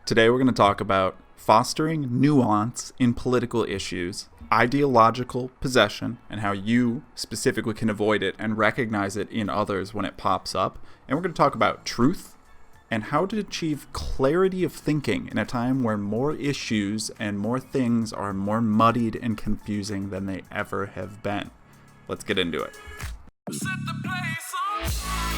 Today we're going to talk about fostering nuance in political issues, ideological possession, and how you specifically can avoid it and recognize it in others when it pops up. And we're going to talk about truth and how to achieve clarity of thinking in a time where more issues and more things are more muddied and confusing than they ever have been. Let's get into it. Set the place on fire.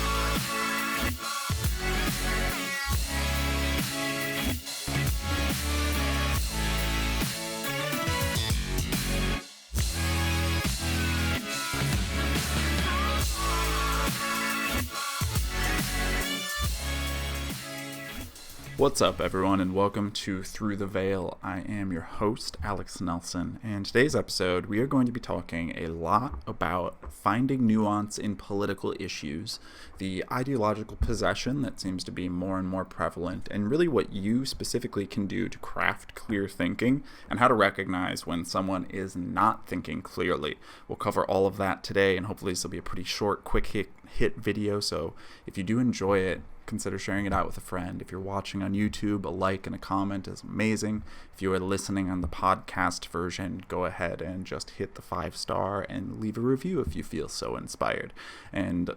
What's up, everyone, and welcome to Through the Veil. I am your host, Alex Nelson, and today's episode we are going to be talking a lot about finding nuance in political issues, the ideological possession that seems to be more and more prevalent, and really what you specifically can do to craft clear thinking and how to recognize when someone is not thinking clearly. We'll cover all of that today, and hopefully this will be a pretty short, quick hit video, so if you do enjoy it, consider sharing it out with a friend. If you're watching on YouTube, a like and a comment is amazing. If you are listening on the podcast version, go ahead and just hit the 5-star and leave a review if you feel so inspired. And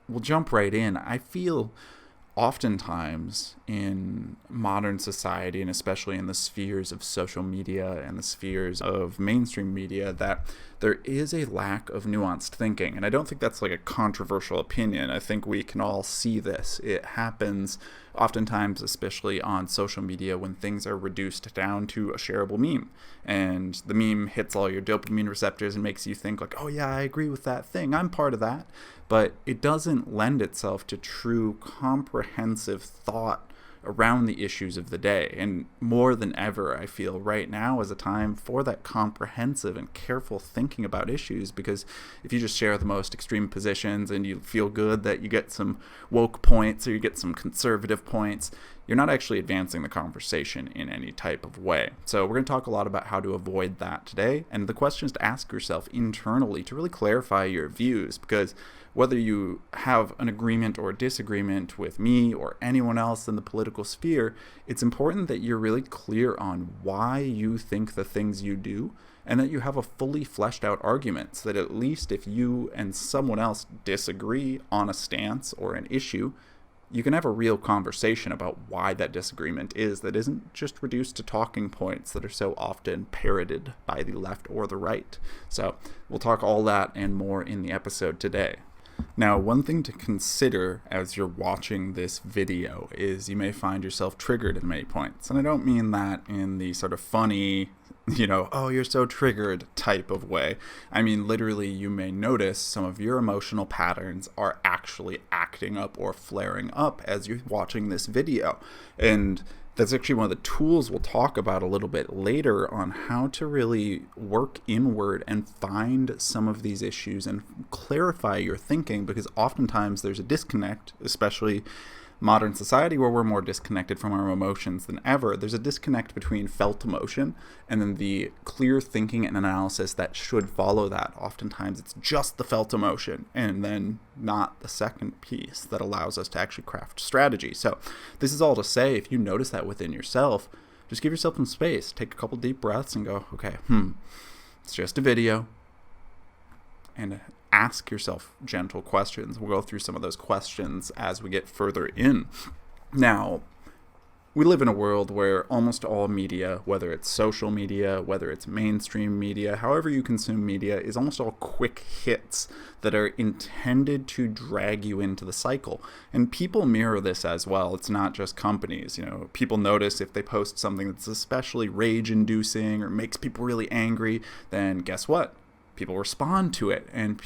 we'll jump right in. I feel oftentimes in modern society, and especially in the spheres of social media and the spheres of mainstream media, that there is a lack of nuanced thinking. And I don't think that's like a controversial opinion. I think we can all see this. It happens oftentimes, especially on social media, when things are reduced down to a shareable meme. And the meme hits all your dopamine receptors and makes you think like, oh yeah, I agree with that thing. I'm part of that. But it doesn't lend itself to true comprehensive thought around the issues of the day. And more than ever, I feel right now is a time for that comprehensive and careful thinking about issues, because if you just share the most extreme positions and you feel good that you get some woke points or you get some conservative points, you're not actually advancing the conversation in any type of way. So we're going to talk a lot about how to avoid that today. And the question is to ask yourself internally to really clarify your views, because whether you have an agreement or disagreement with me or anyone else in the political sphere, it's important that you're really clear on why you think the things you do, and that you have a fully fleshed out argument, so that at least if you and someone else disagree on a stance or an issue, you can have a real conversation about why that disagreement is, that isn't just reduced to talking points that are so often parroted by the left or the right. So we'll talk all that and more in the episode today. Now, one thing to consider as you're watching this video is you may find yourself triggered at many points. And I don't mean that in the sort of funny, oh, you're so triggered type of way. I mean, literally, you may notice some of your emotional patterns are actually acting up or flaring up as you're watching this video. And that's actually one of the tools we'll talk about a little bit later on how to really work inward and find some of these issues and clarify your thinking, because oftentimes there's a disconnect, especially modern society where we're more disconnected from our emotions than ever. There's a disconnect between felt emotion and then the clear thinking and analysis that should follow that. Oftentimes it's just the felt emotion and then not the second piece that allows us to actually craft strategy. So this is all to say, if you notice that within yourself, just give yourself some space, take a couple deep breaths and go, okay, it's just a video, and ask yourself gentle questions. We'll go through some of those questions as we get further in. Now, we live in a world where almost all media, whether it's social media, whether it's mainstream media, however you consume media, is almost all quick hits that are intended to drag you into the cycle. And people mirror this as well. It's not just companies. People notice if they post something that's especially rage-inducing or makes people really angry, then guess what? People respond to it, and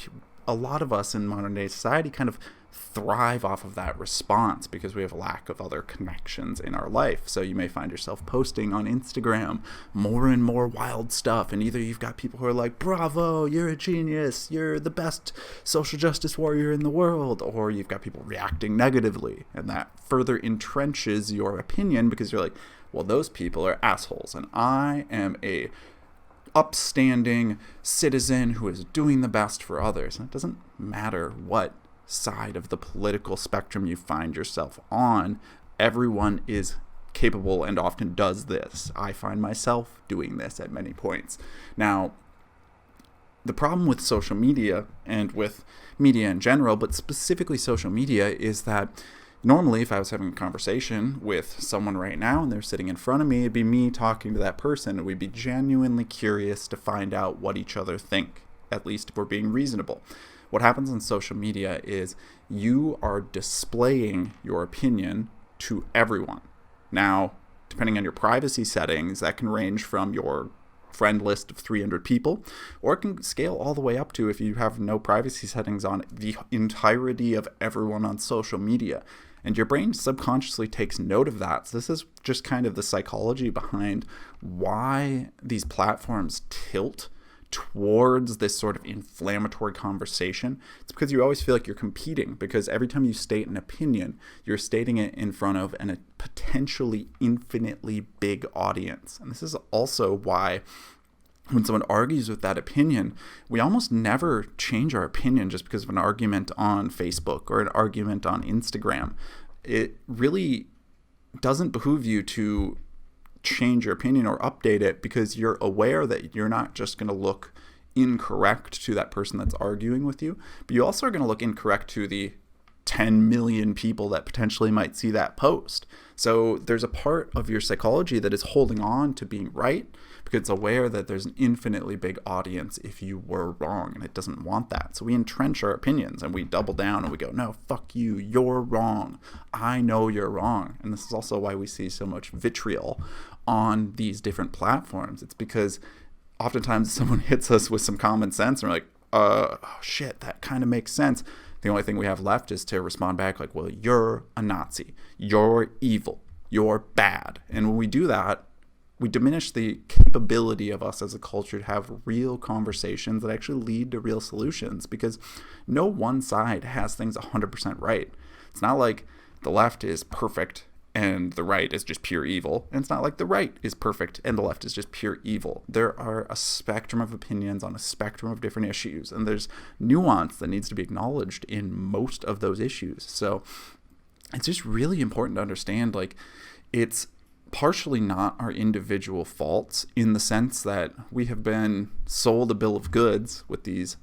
a lot of us in modern day society kind of thrive off of that response because we have a lack of other connections in our life. So you may find yourself posting on Instagram more and more wild stuff, and either you've got people who are like, bravo, you're a genius, you're the best social justice warrior in the world, or you've got people reacting negatively, and that further entrenches your opinion because you're like, well, those people are assholes, and I am a upstanding citizen who is doing the best for others. And it doesn't matter what side of the political spectrum you find yourself on. Everyone is capable and often does this. I find myself doing this at many points. Now, the problem with social media and with media in general, but specifically social media, is that normally if I was having a conversation with someone right now and they're sitting in front of me, it'd be me talking to that person, and we'd be genuinely curious to find out what each other think, at least if we're being reasonable. What happens on social media is you are displaying your opinion to everyone. Now, depending on your privacy settings, that can range from your friend list of 300 people, or it can scale all the way up to, if you have no privacy settings on, the entirety of everyone on social media. And your brain subconsciously takes note of that. So this is just kind of the psychology behind why these platforms tilt towards this sort of inflammatory conversation. It's because you always feel like you're competing, because every time you state an opinion, you're stating it in front of a potentially infinitely big audience. And this is also why when someone argues with that opinion, we almost never change our opinion just because of an argument on Facebook or an argument on Instagram. It really doesn't behoove you to change your opinion or update it, because you're aware that you're not just going to look incorrect to that person that's arguing with you, but you also are going to look incorrect to the 10 million people that potentially might see that post. So there's a part of your psychology that is holding on to being right because it's aware that there's an infinitely big audience if you were wrong, and it doesn't want that. So we entrench our opinions and we double down and we go, no, fuck you, you're wrong. I know you're wrong. And this is also why we see so much vitriol on these different platforms. It's because oftentimes someone hits us with some common sense and we're like, oh shit, that kind of makes sense. The only thing we have left is to respond back like, well, you're a Nazi, you're evil, you're bad. And when we do that, we diminish the capability of us as a culture to have real conversations that actually lead to real solutions, because no one side has things 100% right. It's not like the left is perfect and the right is just pure evil. And it's not like the right is perfect and the left is just pure evil. There are a spectrum of opinions on a spectrum of different issues, and there's nuance that needs to be acknowledged in most of those issues. So it's just really important to understand, like, it's partially not our individual faults, in the sense that we have been sold a bill of goods with these,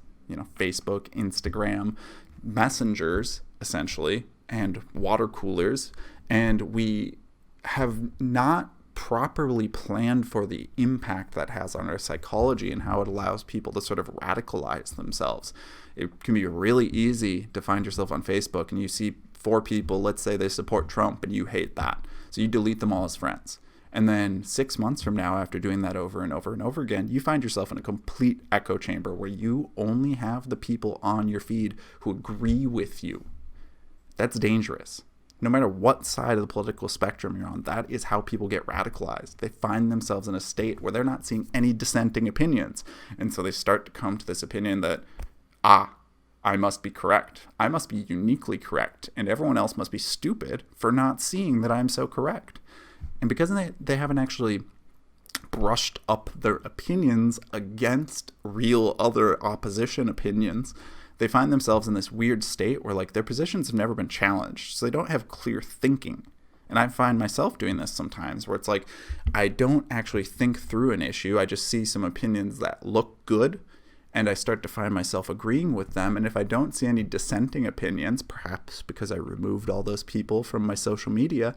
Facebook, Instagram, messengers, essentially, and water coolers, and we have not properly planned for the impact that has on our psychology and how it allows people to sort of radicalize themselves. It can be really easy to find yourself on Facebook and you see 4 people, let's say they support Trump, and you hate that. So you delete them all as friends. And then 6 months from now, after doing that over and over and over again, you find yourself in a complete echo chamber where you only have the people on your feed who agree with you. That's dangerous. No matter what side of the political spectrum you're on, that is how people get radicalized. They find themselves in a state where they're not seeing any dissenting opinions. And so they start to come to this opinion that, I must be correct. I must be uniquely correct. And everyone else must be stupid for not seeing that I'm so correct. And because they haven't actually brushed up their opinions against real other opposition opinions, they find themselves in this weird state where, like, their positions have never been challenged. So they don't have clear thinking. And I find myself doing this sometimes, where it's like, I don't actually think through an issue. I just see some opinions that look good, and I start to find myself agreeing with them. And if I don't see any dissenting opinions, perhaps because I removed all those people from my social media,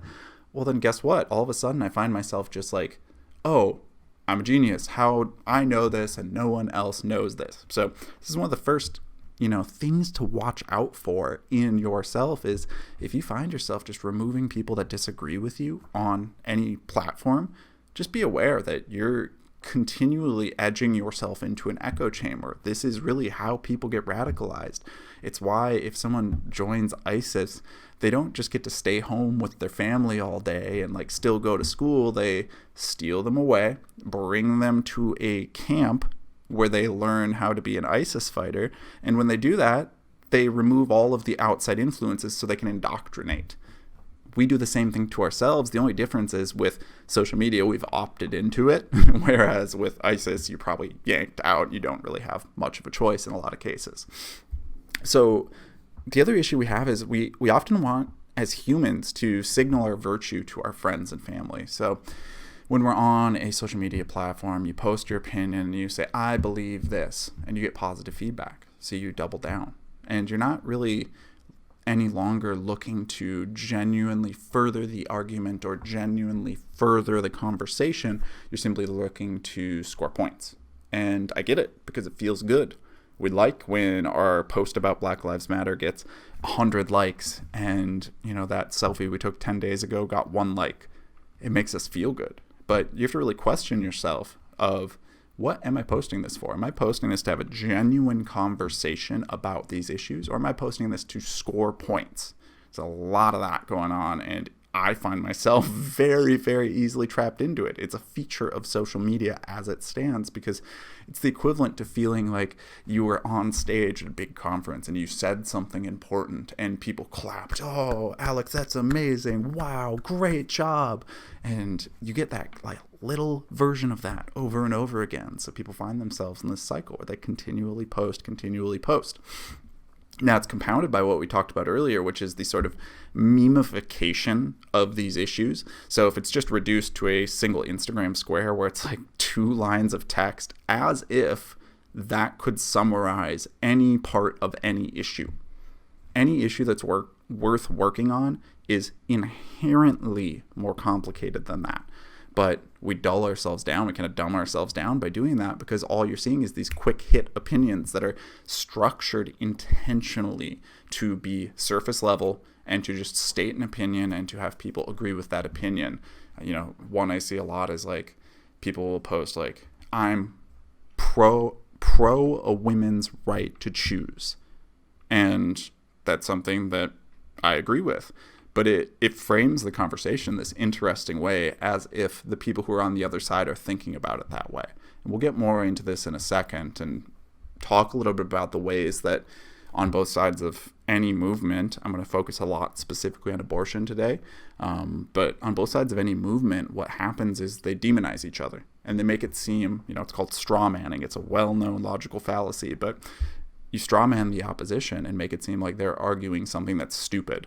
well, then guess what? All of a sudden I find myself just like, oh, I'm a genius. How I know this and no one else knows this. So this is one of the first, things to watch out for in yourself, is if you find yourself just removing people that disagree with you on any platform, just be aware that you're continually edging yourself into an echo chamber. This is really how people get radicalized. It's why if someone joins ISIS, they don't just get to stay home with their family all day and still go to school. They steal them away, bring them to a camp where they learn how to be an ISIS fighter. And when they do that, they remove all of the outside influences so they can indoctrinate. We do the same thing to ourselves. The only difference is with social media, we've opted into it, whereas with ISIS, you're probably yanked out. You don't really have much of a choice in a lot of cases. So the other issue we have is we often want as humans to signal our virtue to our friends and family. So when we're on a social media platform, you post your opinion and you say, I believe this, and you get positive feedback. So you double down. And you're not really any longer looking to genuinely further the argument or genuinely further the conversation. You're simply looking to score points. And I get it, because it feels good. We like when our post about Black Lives Matter gets 100 likes and, that selfie we took 10 days ago got 1 like. It makes us feel good. But you have to really question yourself of, what am I posting this for? Am I posting this to have a genuine conversation about these issues, or am I posting this to score points? There's a lot of that going on, and I find myself very, very easily trapped into it. It's a feature of social media as it stands, because it's the equivalent to feeling like you were on stage at a big conference and you said something important and people clapped. Oh, Alex, that's amazing. Wow, great job. And you get that little version of that over and over again. So people find themselves in this cycle where they continually post. Now, it's compounded by what we talked about earlier, which is the sort of memification of these issues. So if it's just reduced to a single Instagram square where it's 2 lines of text, as if that could summarize any part of any issue. Any issue that's worth working on is inherently more complicated than that. But we dull ourselves down. We kind of dumb ourselves down by doing that, because all you're seeing is these quick hit opinions that are structured intentionally to be surface level and to just state an opinion and to have people agree with that opinion. One I see a lot is people will post I'm pro a women's right to choose. And that's something that I agree with. But it frames the conversation this interesting way, as if the people who are on the other side are thinking about it that way. And we'll get more into this in a second and talk a little bit about the ways that on both sides of any movement, I'm going to focus a lot specifically on abortion today, but on both sides of any movement, what happens is they demonize each other. And they make it seem, it's called straw manning. It's a well-known logical fallacy, but you straw man the opposition and make it seem like they're arguing something that's stupid,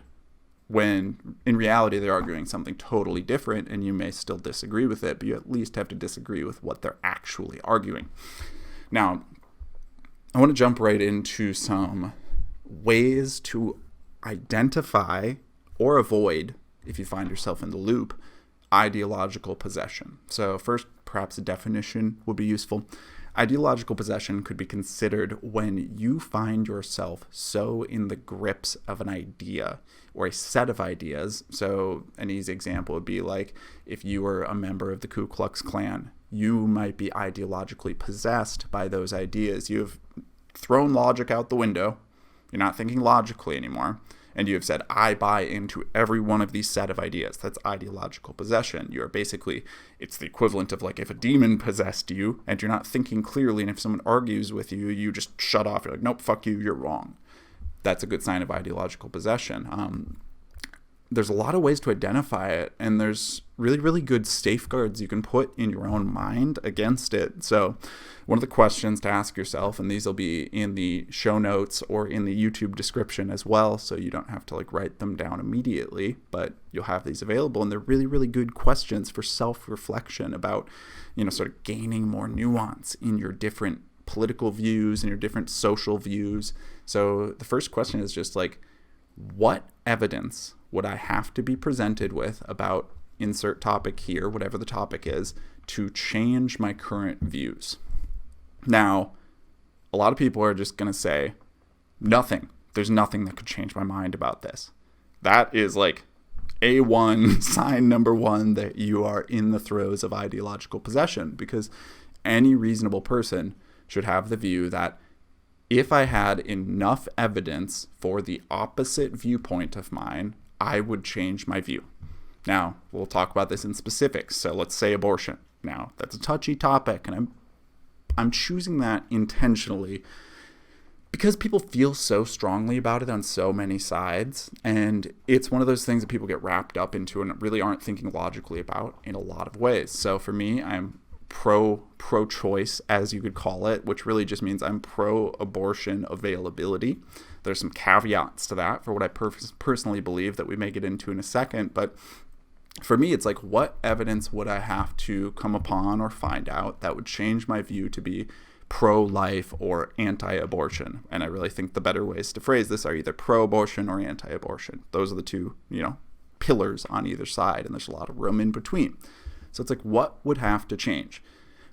when in reality they're arguing something totally different, and you may still disagree with it, but you at least have to disagree with what they're actually arguing. Now, I want to jump right into some ways to identify or avoid, if you find yourself in the loop, ideological possession. So first, perhaps a definition would be useful. Ideological possession could be considered when you find yourself so in the grips of an idea or a set of ideas. So an easy example would be if you were a member of the Ku Klux Klan, you might be ideologically possessed by those ideas. You have thrown logic out the window. You're not thinking logically anymore. And you have said, I buy into every one of these set of ideas. That's ideological possession. You're basically, it's the equivalent of if a demon possessed you and you're not thinking clearly, and if someone argues with you, you just shut off. You're nope, fuck you, you're wrong. That's a good sign of ideological possession. There's a lot of ways to identify it, and there's really, really good safeguards you can put in your own mind against it. So one of the questions to ask yourself, and these will be in the show notes or in the YouTube description as well, so you don't have to write them down immediately, but you'll have these available, and they're really, really good questions for self-reflection about, sort of gaining more nuance in your different political views and your different social views. So the first question is just what evidence would I have to be presented with about insert topic here, whatever the topic is, to change my current views? Now, a lot of people are just going to say, nothing. There's nothing that could change my mind about this. That is A1, sign number 1 that you are in the throes of ideological possession, because any reasonable person should have the view that if I had enough evidence for the opposite viewpoint of mine, I would change my view. Now, we'll talk about this in specifics. So let's say abortion. Now, that's a touchy topic, and I'm choosing that intentionally because people feel so strongly about it on so many sides, and it's one of those things that people get wrapped up into and really aren't thinking logically about in a lot of ways. So for me, I'm pro-choice, as you could call it, which really just means I'm pro-abortion availability. There's some caveats to that for what I personally believe that we may get into in a second, but for me, it's like, what evidence would I have to come upon or find out that would change my view to be pro-life or anti-abortion? And I really think the better ways to phrase this are either pro-abortion or anti-abortion. Those are the two, pillars on either side, and there's a lot of room in between. So it's like, what would have to change?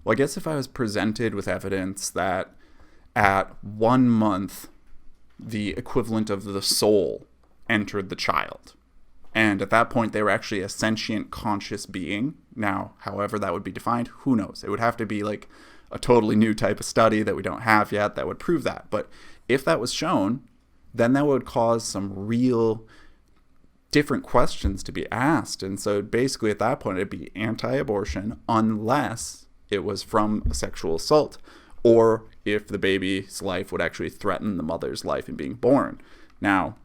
Well, I guess if I was presented with evidence that at 1 month, the equivalent of the soul entered the child, and at that point, they were actually a sentient, conscious being. Now, however that would be defined, who knows? It would have to be like a totally new type of study that we don't have yet that would prove that. But if that was shown, then that would cause some real different questions to be asked. And so basically at that point, it'd be anti-abortion unless it was from a sexual assault, or if the baby's life would actually threaten the mother's life in being born. Now,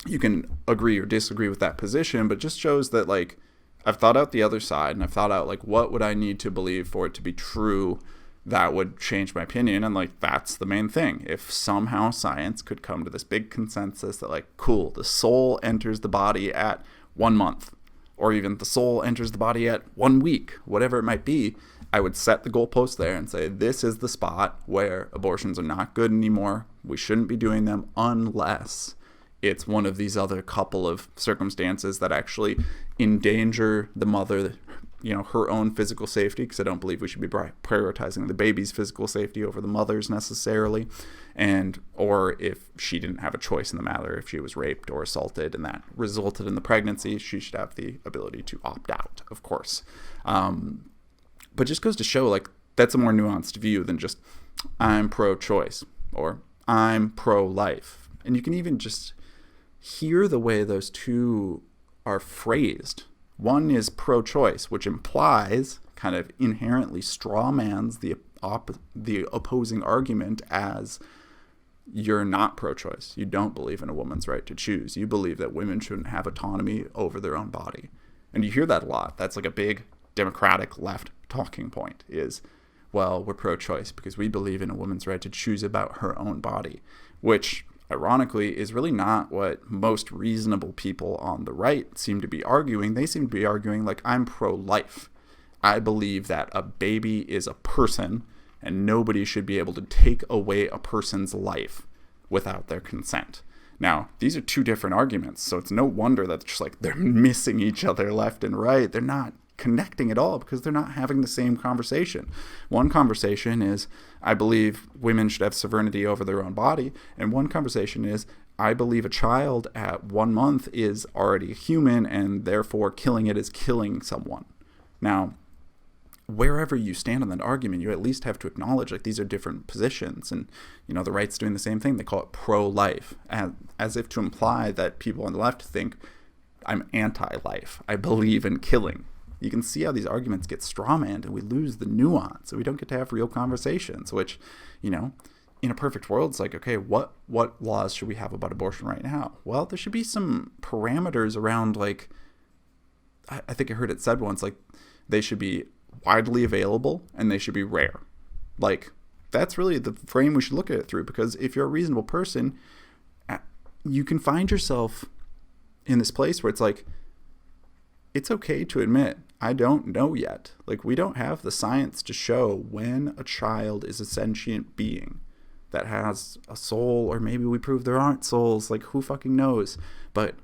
you can agree or disagree with that position, but it just shows that, like, I've thought out the other side, and I've thought out, like, what would I need to believe for it to be true that would change my opinion. And, like, that's the main thing. If somehow science could come to this big consensus that, like, cool, the soul enters the body at 1 month, or even the soul enters the body at 1 week, whatever it might be, I would set the goalpost there and say, this is the spot where abortions are not good anymore. We shouldn't be doing them unless it's one of these other couple of circumstances that actually endanger the mother, her own physical safety, because I don't believe we should be prioritizing the baby's physical safety over the mother's necessarily, or if she didn't have a choice in the matter, if she was raped or assaulted and that resulted in the pregnancy, she should have the ability to opt out, of course. But just goes to show, like, that's a more nuanced view than just I'm pro-choice or I'm pro-life. And you can even just hear the way those two are phrased. One is pro-choice, which implies, kind of inherently strawmans the opposing argument as you're not pro-choice. You don't believe in a woman's right to choose. You believe that women shouldn't have autonomy over their own body. And you hear that a lot. That's like a big Democratic left talking point is, well, we're pro-choice because we believe in a woman's right to choose about her own body, which ironically is really not what most reasonable people on the right seem to be arguing. They seem to be arguing like, I'm pro-life. I believe that a baby is a person and nobody should be able to take away a person's life without their consent. Now, these are two different arguments, so it's no wonder that just like they're missing each other left and right. They're not connecting at all because they're not having the same conversation. One conversation is, I believe women should have sovereignty over their own body, and one conversation is, I believe a child at 1 month is already human and therefore killing it is killing someone. Now, wherever you stand on that argument, you at least have to acknowledge like these are different positions, and the right's doing the same thing. They call it pro-life, as if to imply that people on the left think I'm anti-life. I believe in killing. You can see how these arguments get strawmanned and we lose the nuance, so we don't get to have real conversations, which, in a perfect world, it's like, okay, what laws should we have about abortion right now? Well, there should be some parameters around, like, I think I heard it said once, like, they should be widely available and they should be rare. Like, that's really the frame we should look at it through, because if you're a reasonable person, you can find yourself in this place where it's like, it's okay to admit, I don't know yet. Like, we don't have the science to show when a child is a sentient being that has a soul, or maybe we prove there aren't souls. Like, who fucking knows? But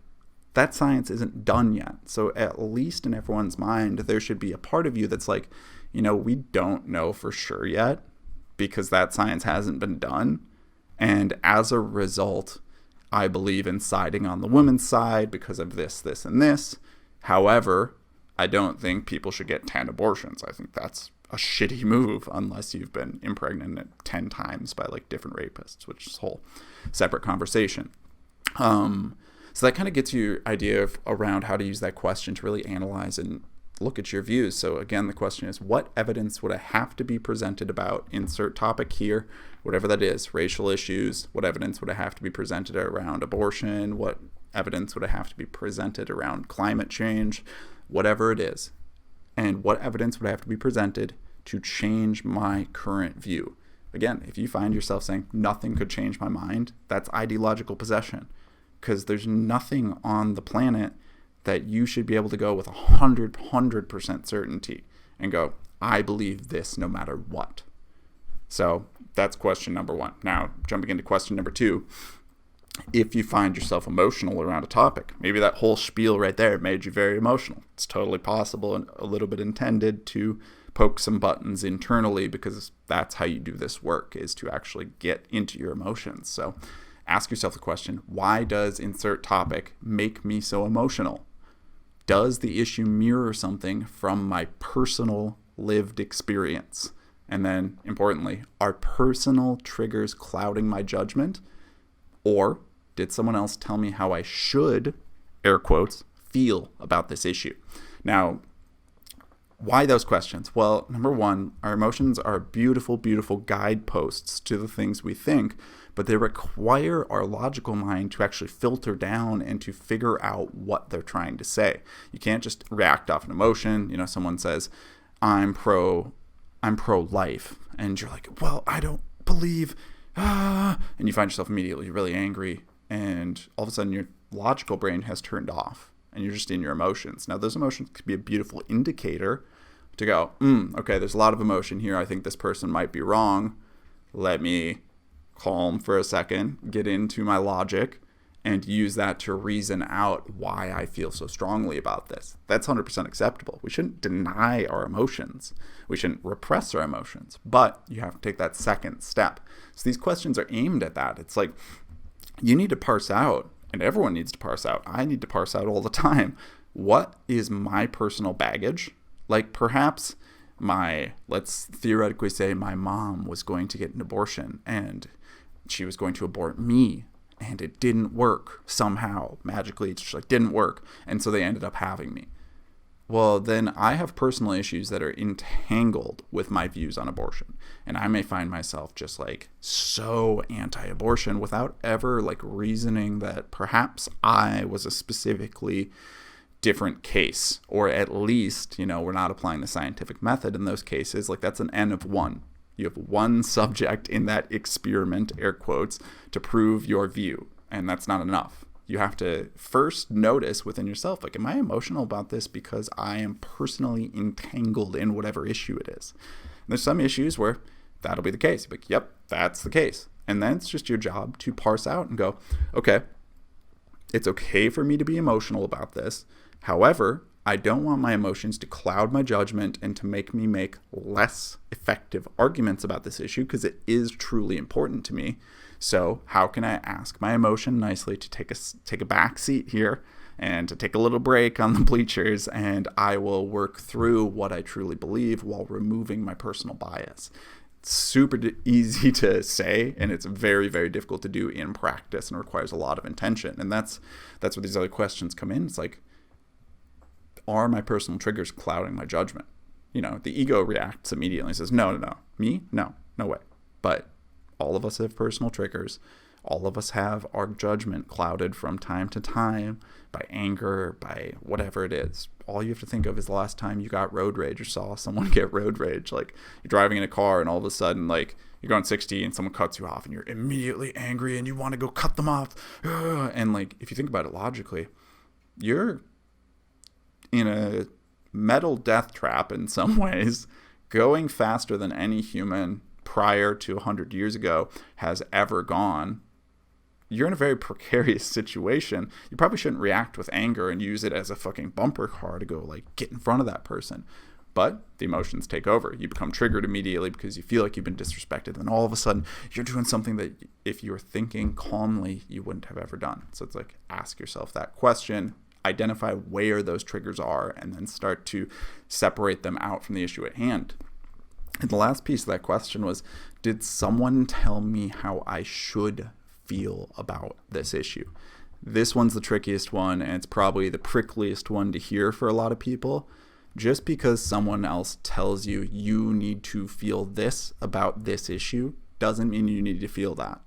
that science isn't done yet. So at least in everyone's mind, there should be a part of you that's like, we don't know for sure yet because that science hasn't been done. And as a result, I believe in siding on the woman's side because of this, this, and this. However, I don't think people should get 10 abortions. I think that's a shitty move unless you've been impregnated 10 times by like different rapists, which is a whole separate conversation. So that kind of gets you an idea of around how to use that question to really analyze and look at your views. So again, the question is, what evidence would I have to be presented about, insert topic here, whatever that is, racial issues? What evidence would I have to be presented around abortion? What evidence would I have to be presented around climate change? Whatever it is. And what evidence would I have to be presented to change my current view. Again, if you find yourself saying nothing could change my mind, that's ideological possession, because there's nothing on the planet that you should be able to go with 100% certainty and go, I believe this no matter what. So that's question number one. Now, jumping into question number two, if you find yourself emotional around a topic, maybe that whole spiel right there made you very emotional. It's totally possible and a little bit intended to poke some buttons internally, because that's how you do this work, is to actually get into your emotions. So ask yourself the question, why does insert topic make me so emotional? Does the issue mirror something from my personal lived experience? And then, importantly, are personal triggers clouding my judgment? Or did someone else tell me how I should, air quotes, feel about this issue? Now, why those questions? Well, number one, our emotions are beautiful, beautiful guideposts to the things we think, but they require our logical mind to actually filter down and to figure out what they're trying to say. You can't just react off an emotion. You know, someone says, I'm pro-life, and you're like, well, I don't believe, and you find yourself immediately really angry, and all of a sudden your logical brain has turned off, and you're just in your emotions. Now, those emotions could be a beautiful indicator to go, okay, there's a lot of emotion here. I think this person might be wrong. Let me calm for a second, get into my logic, and use that to reason out why I feel so strongly about this. That's 100% acceptable. We shouldn't deny our emotions. We shouldn't repress our emotions, but you have to take that second step. So these questions are aimed at that. It's like, you need to parse out, and everyone needs to parse out. I need to parse out all the time. What is my personal baggage? Like, perhaps let's theoretically say my mom was going to get an abortion and she was going to abort me, and it didn't work somehow. Magically, it just didn't work. And so they ended up having me. Well, then I have personal issues that are entangled with my views on abortion. And I may find myself just so anti-abortion without ever reasoning that perhaps I was a specifically different case, or at least, we're not applying the scientific method in those cases. That's an N of one. You have one subject in that experiment, air quotes, to prove your view, and that's not enough. You have to first notice within yourself, am I emotional about this because I am personally entangled in whatever issue it is? And there's some issues where that'll be the case. Yep, that's the case. And then it's just your job to parse out and go, okay, it's okay for me to be emotional about this. However, I don't want my emotions to cloud my judgment and to make me make less effective arguments about this issue, because it is truly important to me. So how can I ask my emotion nicely to take a back seat here and to take a little break on the bleachers, and I will work through what I truly believe while removing my personal bias. It's super easy to say, and it's very, very difficult to do in practice, and requires a lot of intention. And that's where these other questions come in. It's are my personal triggers clouding my judgment? The ego reacts immediately and says, no. Me? No way. But all of us have personal triggers. All of us have our judgment clouded from time to time by anger, by whatever it is. All you have to think of is the last time you got road rage or saw someone get road rage. You're driving in a car and all of a sudden, you're going 60 and someone cuts you off and you're immediately angry and you want to go cut them off. And if you think about it logically, you're in a metal death trap in some ways, going faster than any human prior to 100 years ago has ever gone. You're in a very precarious situation. You probably shouldn't react with anger and use it as a fucking bumper car to go get in front of that person. But the emotions take over. You become triggered immediately because you feel like you've been disrespected. And all of a sudden, you're doing something that if you were thinking calmly, you wouldn't have ever done. So it's ask yourself that question, identify where those triggers are, and then start to separate them out from the issue at hand. And the last piece of that question was, did someone tell me how I should feel about this issue? This one's the trickiest one, and it's probably the prickliest one to hear for a lot of people. Just because someone else tells you you need to feel this about this issue doesn't mean you need to feel that.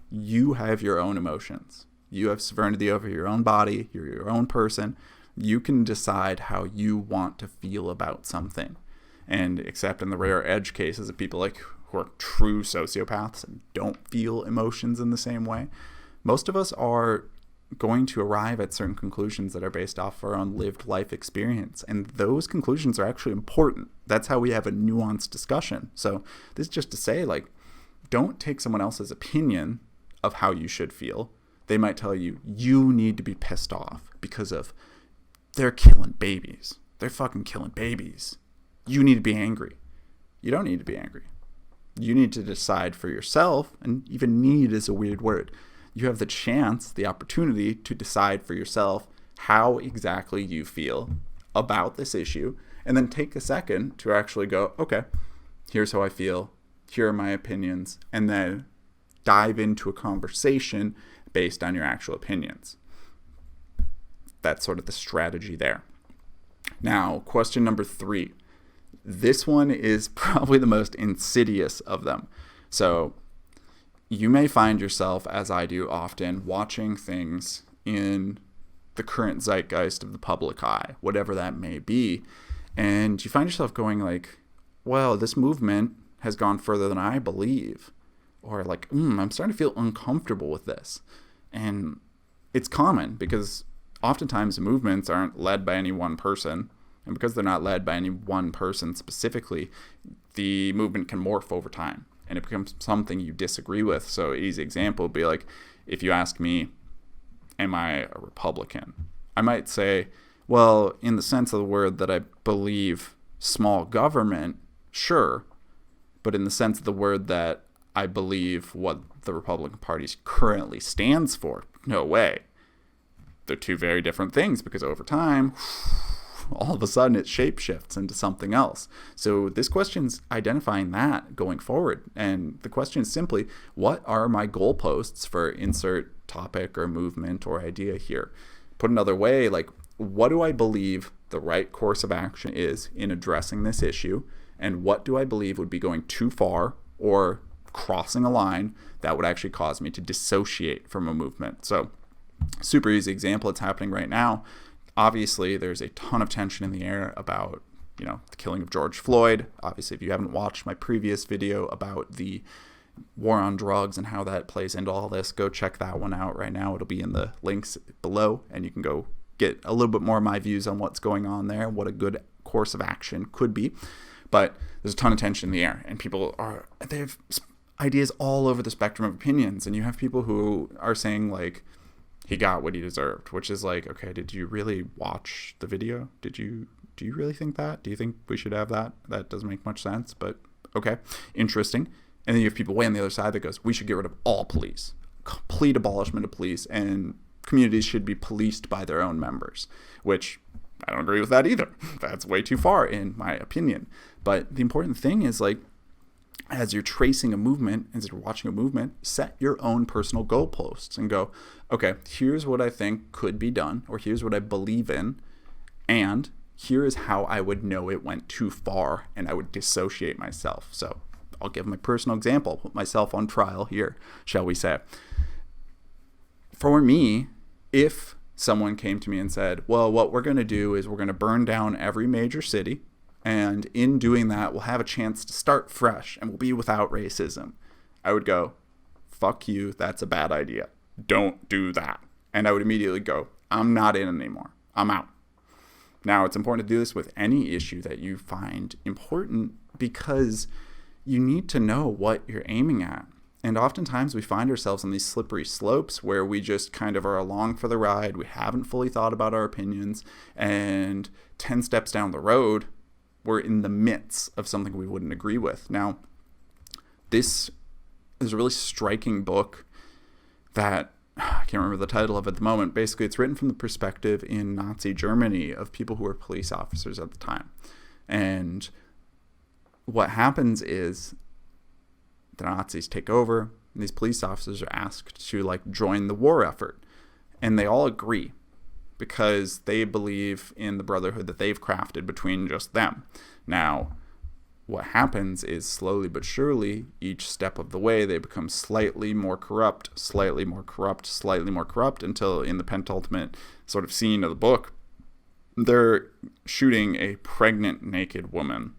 You have your own emotions. You have sovereignty over your own body. You're your own person. You can decide how you want to feel about something. And except in the rare edge cases of people like who are true sociopaths and don't feel emotions in the same way, most of us are going to arrive at certain conclusions that are based off our own lived life experience. And those conclusions are actually important. That's how we have a nuanced discussion. So this is just to say, like, don't take someone else's opinion of how you should feel. They might tell you, you need to be pissed off because of they're killing babies. They're fucking killing babies. You need to be angry. You don't need to be angry. You need to decide for yourself, and even need is a weird word. You have the chance, the opportunity to decide for yourself how exactly you feel about this issue, and then take a second to actually go, okay, here's how I feel, here are my opinions, and then dive into a conversation based on your actual opinions. That's sort of the strategy there. Now, question number 3. This one is probably the most insidious of them. So you may find yourself, as I do often, watching things in the current zeitgeist of the public eye, whatever that may be, and you find yourself going like, well, this movement has gone further than I believe, or like, I'm starting to feel uncomfortable with this. And it's common because oftentimes movements aren't led by any one person, and because they're not led by any one person specifically, the movement can morph over time. And it becomes something you disagree with. So an easy example would be like, if you ask me, am I a Republican? I might say, well, in the sense of the word that I believe small government, sure. But in the sense of the word that I believe what the Republican Party currently stands for, no way. They're two very different things, because over time, all of a sudden it shapeshifts into something else. So this question's identifying that going forward. And the question is simply, what are my goalposts for insert topic or movement or idea here? Put another way, like, what do I believe the right course of action is in addressing this issue? And what do I believe would be going too far or crossing a line that would actually cause me to dissociate from a movement? So super easy example, it's happening right now. Obviously, there's a ton of tension in the air about, the killing of George Floyd. Obviously, if you haven't watched my previous video about the war on drugs and how that plays into all this, go check that one out right now. It'll be in the links below, and you can go get a little bit more of my views on what's going on there, what a good course of action could be. But there's a ton of tension in the air, and they have ideas all over the spectrum of opinions. And you have people who are saying, like, he got what he deserved, which is like, okay, did you really watch the video? Do you really think that? Do you think we should have that? That doesn't make much sense, but okay, interesting. And then you have people way on the other side that goes, we should get rid of all police, complete abolishment of police, and communities should be policed by their own members, which I don't agree with that either. That's way too far in my opinion. But the important thing is, like, as you're tracing a movement, as you're watching a movement, set your own personal goalposts and go, okay, here's what I think could be done, or here's what I believe in, and here is how I would know it went too far and I would dissociate myself. So I'll give my personal example, put myself on trial here, shall we say. For me, if someone came to me and said, well, what we're going to do is we're going to burn down every major city, and in doing that, we'll have a chance to start fresh and we'll be without racism, I would go, fuck you, that's a bad idea. Don't do that. And I would immediately go, I'm not in anymore. I'm out. Now, it's important to do this with any issue that you find important, because you need to know what you're aiming at. And oftentimes we find ourselves on these slippery slopes where we just kind of are along for the ride. We haven't fully thought about our opinions. And 10 steps down the road, we're in the midst of something we wouldn't agree with. Now, this is a really striking book that I can't remember the title of it at the moment. Basically, it's written from the perspective in Nazi Germany of people who were police officers at the time. And what happens is the Nazis take over, and these police officers are asked to, like, join the war effort. And they all agree, because they believe in the brotherhood that they've crafted between just them. Now, what happens is, slowly but surely, each step of the way, they become slightly more corrupt, slightly more corrupt, slightly more corrupt, until in the penultimate sort of scene of the book, they're shooting a pregnant, naked woman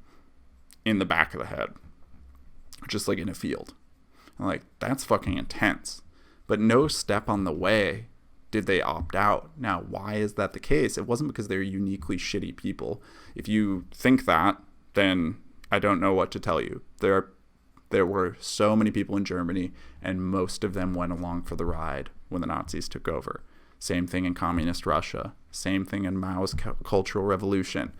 in the back of the head, just like in a field. And like, that's fucking intense. But no step on the way did they opt out. Now, why is that the case? It wasn't because they're uniquely shitty people. If you think that, then I don't know what to tell you. There were so many people in Germany, and most of them went along for the ride when the Nazis took over. Same thing in communist Russia. Same thing in Mao's Cultural Revolution.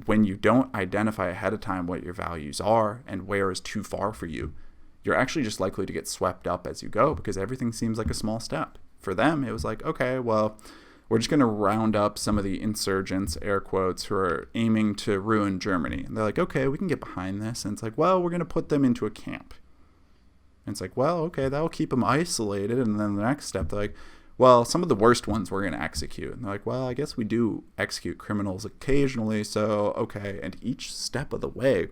When you don't identify ahead of time what your values are and where is too far for you, you're actually just likely to get swept up as you go, because everything seems like a small step. For them, it was like, okay, well, we're just going to round up some of the insurgents, air quotes, who are aiming to ruin Germany. And they're like, okay, we can get behind this. And it's like, well, we're going to put them into a camp. And it's like, well, okay, that'll keep them isolated. And then the next step, they're like, well, some of the worst ones we're going to execute. And they're like, well, I guess we do execute criminals occasionally. So, okay. And each step of the way,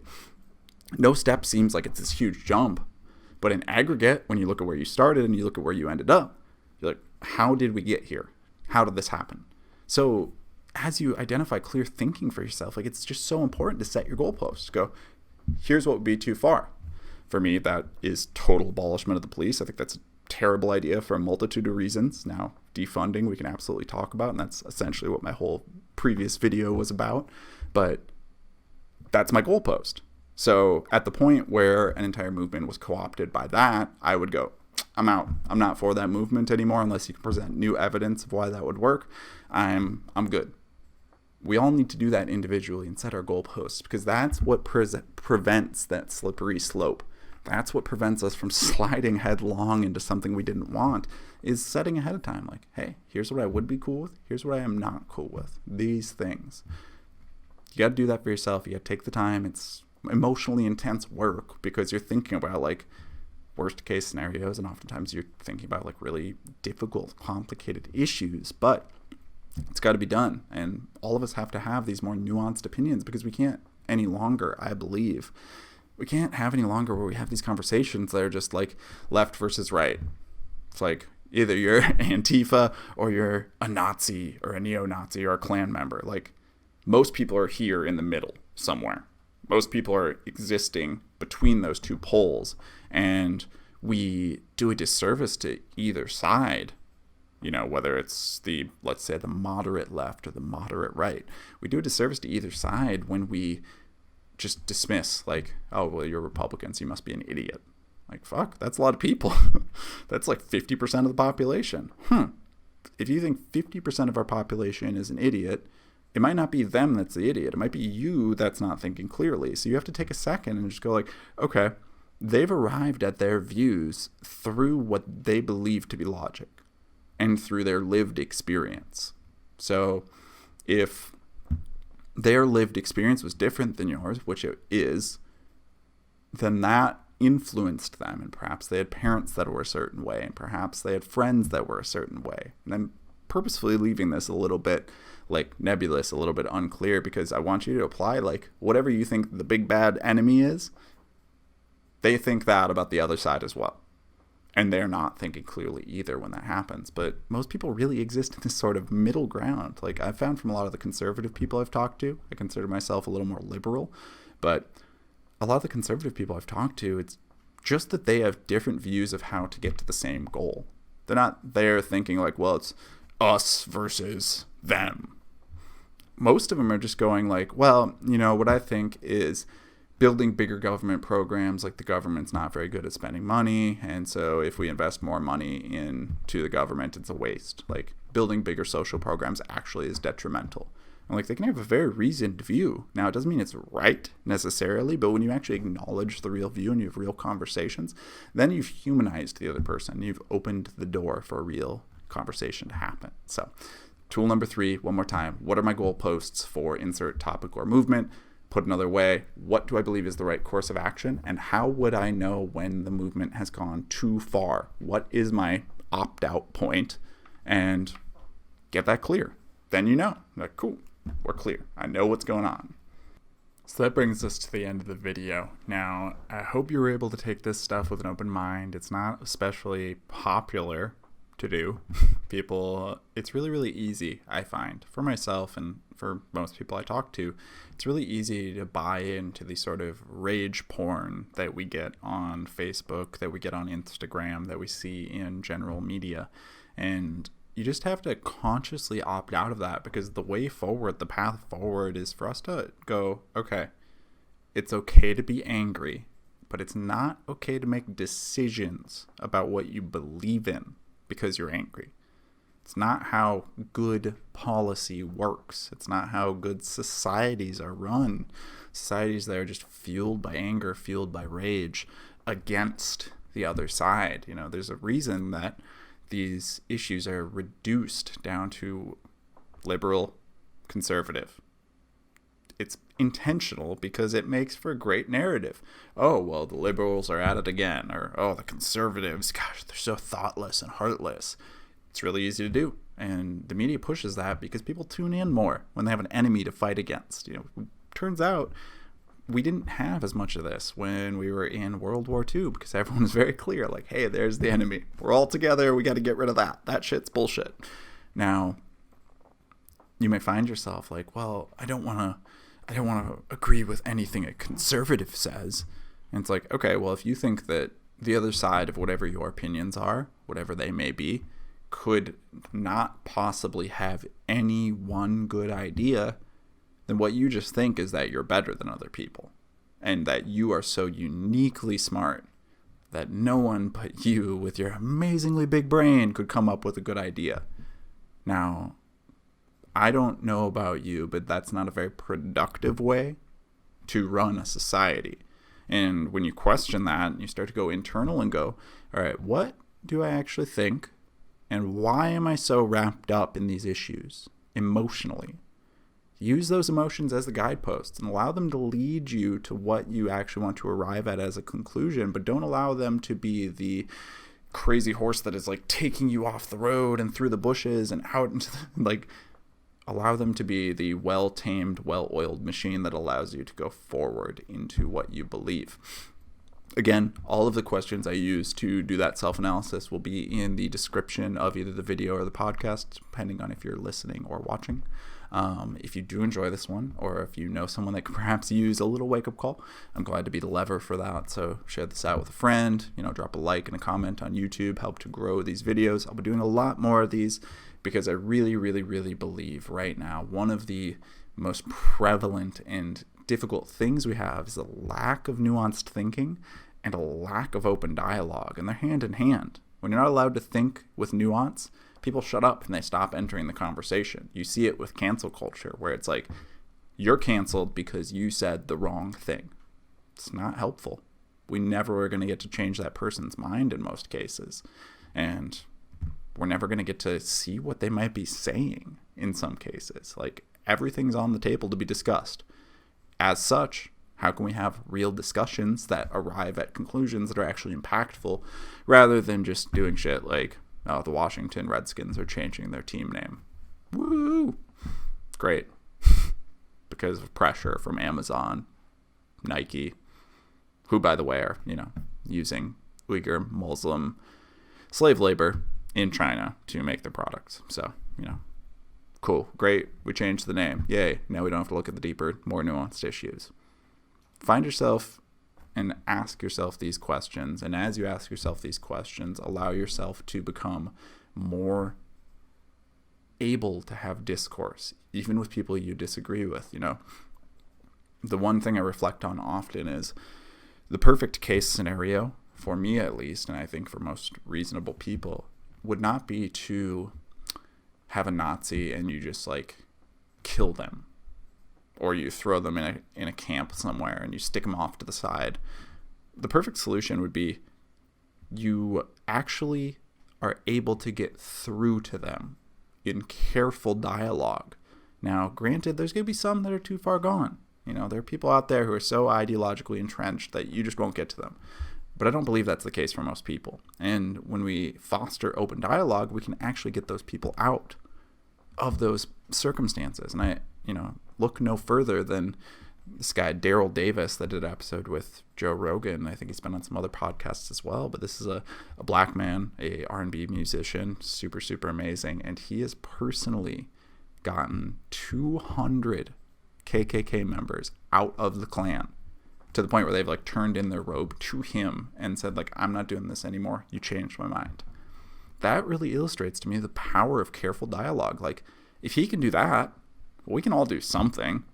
no step seems like it's this huge jump. But in aggregate, when you look at where you started and you look at where you ended up, you're like, how did we get here? How did this happen? So as you identify clear thinking for yourself, like, it's just so important to set your goalposts. Go, here's what would be too far. For me, that is total abolishment of the police. I think that's a terrible idea for a multitude of reasons. Now, defunding, we can absolutely talk about, and that's essentially what my whole previous video was about. But that's my goalpost. So at the point where an entire movement was co-opted by that, I would go, I'm out. I'm not for that movement anymore unless you can present new evidence of why that would work. I'm good. We all need to do that individually and set our goalposts, because that's what prevents that slippery slope. That's what prevents us from sliding headlong into something we didn't want, is setting ahead of time. Like, hey, here's what I would be cool with. Here's what I am not cool with. These things. You got to do that for yourself. You got to take the time. It's emotionally intense work, because you're thinking about like worst case scenarios, and oftentimes you're thinking about like really difficult, complicated issues, but it's got to be done. And all of us have to have these more nuanced opinions, because we can't any longer, I believe, we can't have any longer where we have these conversations that are just like left versus right. It's like either you're Antifa or you're a Nazi or a neo-Nazi or a Klan member. Like, most people are here in the middle somewhere. Most people are existing between those two poles, and we do a disservice to either side, you know, whether it's the, let's say, the moderate left or the moderate right. We do a disservice to either side when we just dismiss, like, oh, well, you're Republicans, you must be an idiot. Like, fuck, that's a lot of people. That's like 50% of the population. If you think 50% of our population is an idiot, it might not be them that's the idiot. It might be you that's not thinking clearly. So you have to take a second and just go like, okay, they've arrived at their views through what they believe to be logic and through their lived experience. So if their lived experience was different than yours, which it is, then that influenced them. And perhaps they had parents that were a certain way, and perhaps they had friends that were a certain way. And I'm purposefully leaving this a little bit like nebulous, a little bit unclear, because I want you to apply like whatever you think the big bad enemy is, they think that about the other side as well. And they're not thinking clearly either when that happens. But most people really exist in this sort of middle ground. Like, I've found from a lot of the conservative people I've talked to, I consider myself a little more liberal, but a lot of the conservative people I've talked to, it's just that they have different views of how to get to the same goal. They're not there thinking like, well, it's us versus them. Most of them are just going like, well, you know, what I think is building bigger government programs. Like, the government's not very good at spending money, and so if we invest more money into the government, it's a waste. Like, building bigger social programs actually is detrimental. And like, they can have a very reasoned view. Now, it doesn't mean it's right necessarily, but when you actually acknowledge the real view and you have real conversations, then you've humanized the other person. You've opened the door for a real conversation to happen. So tool number 3, one more time. What are my goalposts for insert topic or movement? Put another way, what do I believe is the right course of action? And how would I know when the movement has gone too far? What is my opt-out point? And get that clear. Then you know. Like, cool, we're clear. I know what's going on. So that brings us to the end of the video. Now, I hope you were able to take this stuff with an open mind. It's not especially popular to do. It's really, really easy, I find, for myself and for most people I talk to, it's really easy to buy into the sort of rage porn that we get on Facebook, that we get on Instagram, that we see in general media. And you just have to consciously opt out of that, because the way forward, the path forward, is for us to go, okay, it's okay to be angry, but it's not okay to make decisions about what you believe in because you're angry. It's not how good policy works. It's not how good societies are run. Societies that are just fueled by anger, fueled by rage against the other side. There's a reason that these issues are reduced down to liberal, conservative. It's intentional because it makes for a great narrative. Oh, well, the liberals are at it again. Or, oh, the conservatives, gosh, they're so thoughtless and heartless. It's really easy to do. And the media pushes that because people tune in more when they have an enemy to fight against. Turns out we didn't have as much of this when we were in World War II, because everyone was very clear, like, hey, there's the enemy. We're all together. We got to get rid of that. That shit's bullshit. Now, you may find yourself like, well, I don't want to agree with anything a conservative says. And it's like, okay, well, if you think that the other side of whatever your opinions are, whatever they may be, could not possibly have any one good idea, then what you just think is that you're better than other people, and that you are so uniquely smart that no one but you with your amazingly big brain could come up with a good idea. Now, I don't know about you, but that's not a very productive way to run a society. And when you question that, you start to go internal and go, all right, what do I actually think? And why am I so wrapped up in these issues emotionally? Use those emotions as the guideposts and allow them to lead you to what you actually want to arrive at as a conclusion, but don't allow them to be the crazy horse that is like taking you off the road and through the bushes and out into allow them to be the well-tamed, well-oiled machine that allows you to go forward into what you believe. Again, all of the questions I use to do that self-analysis will be in the description of either the video or the podcast, depending on if you're listening or watching. If you do enjoy this one, or if you know someone that could perhaps use a little wake-up call, I'm glad to be the lever for that. So share this out with a friend, drop a like and a comment on YouTube, help to grow these videos. I'll be doing a lot more of these because I really, really, really believe right now one of the most prevalent and difficult things we have is a lack of nuanced thinking and a lack of open dialogue, and they're hand in hand. When you're not allowed to think with nuance, people shut up and they stop entering the conversation. You see it with cancel culture, where it's like, you're canceled because you said the wrong thing. It's not helpful. We never are going to get to change that person's mind in most cases. And we're never going to get to see what they might be saying in some cases. Like, everything's on the table to be discussed. As such, how can we have real discussions that arrive at conclusions that are actually impactful, rather than just doing shit like, oh, the Washington Redskins are changing their team name. Woo! Great. Because of pressure from Amazon, Nike, who, by the way, are, using Uyghur Muslim slave labor in China to make their products. So, cool, great. We changed the name. Yay. Now we don't have to look at the deeper, more nuanced issues. Find yourself and ask yourself these questions. And as you ask yourself these questions, allow yourself to become more able to have discourse, even with people you disagree with. The one thing I reflect on often is the perfect case scenario, for me at least, and I think for most reasonable people, would not be to have a Nazi and you just kill them, or you throw them in a camp somewhere and you stick them off to the side. The perfect solution would be you actually are able to get through to them in careful dialogue. Now, granted, there's going to be some that are too far gone. There are people out there who are so ideologically entrenched that you just won't get to them. But I don't believe that's the case for most people. And when we foster open dialogue, we can actually get those people out of those circumstances. And I look no further than this guy Daryl Davis that did an episode with Joe Rogan. I think he's been on some other podcasts as well, but this is a black man, a R&B musician, super, super amazing. And he has personally gotten 200 KKK members out of the Klan, to the point where they've like turned in their robe to him and said like, I'm not doing this anymore. You changed my mind. That really illustrates to me the power of careful dialogue. Like, if he can do that, we can all do something.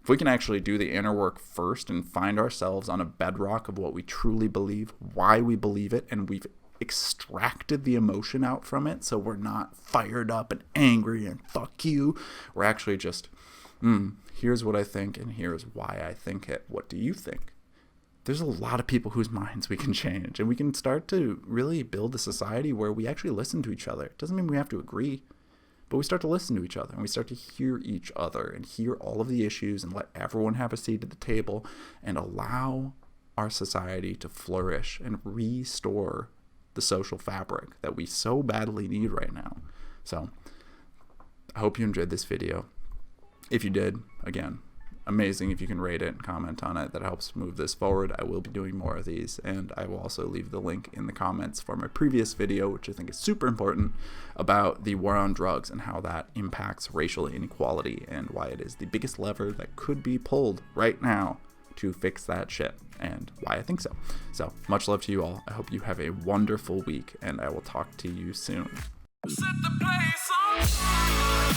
If we can actually do the inner work first and find ourselves on a bedrock of what we truly believe, why we believe it, and we've extracted the emotion out from it, so we're not fired up and angry and fuck you. We're actually just, here's what I think and here's why I think it. What do you think? There's a lot of people whose minds we can change, and we can start to really build a society where we actually listen to each other. It doesn't mean we have to agree, but we start to listen to each other, and we start to hear each other and hear all of the issues and let everyone have a seat at the table and allow our society to flourish and restore the social fabric that we so badly need right now. So I hope you enjoyed this video. If you did, again, amazing if you can rate it and comment on it. That helps move this forward. I will be doing more of these, and I will also leave the link in the comments for my previous video, which I think is super important, about the war on drugs and how that impacts racial inequality and why it is the biggest lever that could be pulled right now to fix that shit, and why I think so. So much love to you all. I hope you have a wonderful week, and I will talk to you soon. Set the place on fire.